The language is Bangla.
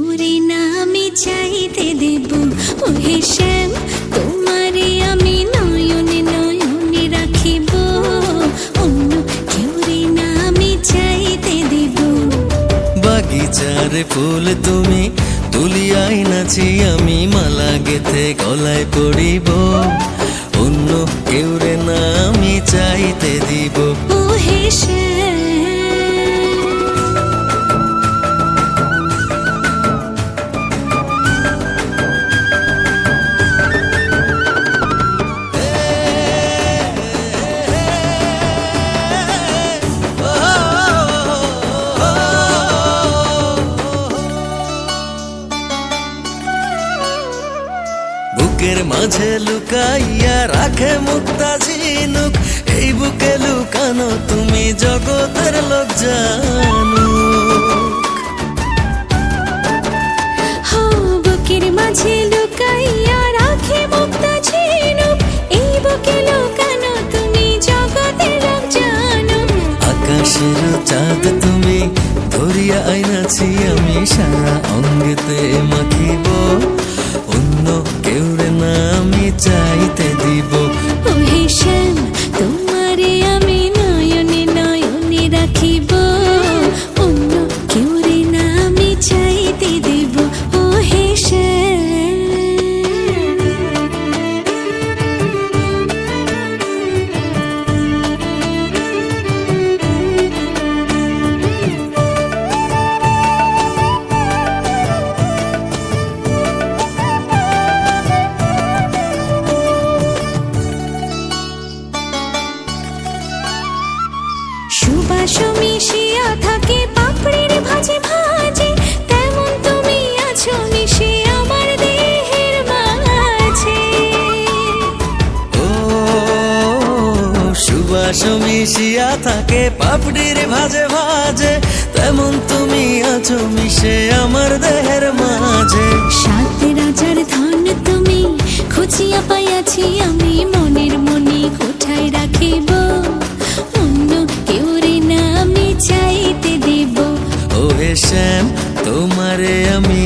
কেউ রে না আমি চাইতে দেব। ওহে শ্যাম তোমারে আমি নয়নে নয়নে রাখিব, অন্য কেউ রে না আমি চাইতে দেব। বাগিচার ফুল তুমি তুলিয়াই নাচি আমি মালা গেথে গলায় পড়িব, অন্য কেউ রে না আমি চাইতে দিব। ওহে শ্যাম বুকের মাঝে লুকাইয়া রাখে মুক্তা ঝিনুক, এই বুকে লুকানো তুমি জগতের লোক জানুক। বুকের মাঝে লুকাইয়া রাখে মুক্তা ঝিনুক, এই বুকে লুকানো তুমি জগতের লোক জানো। আকাশের চাঁদ তুমি ধরিয়া আইনাছি আমি সারা অঙ্গেতে মাখিব, অন্য কেউ রে না আমি চাইতে দিব। ওহে শ্যাম তোমারে আমি নয়নে নয়নে রাখিব, অন্য কেউ রে না আমি চাইতে দেব। ওহে শ্যাম সুবাস মিশিয়া থাকে পাপড়ির ভাজে ভাজে, তেমন তুমি আছো মিশে আমার দেহের মাঝে। ও সুবাস মিশিয়া থাকে পাপড়ির ভাজে ভাজে, তেমন তুমি আছো মিশে আমার দেহের মাঝে। সাত রাজার ধন তুমি খুঁজিয়া পাইয়াছি আমি মনের মনি কোঠায় রাখিব, অন্য কেউ রে না আমি চাইতে দেব। ওহে শ্যাম তোমারে আমি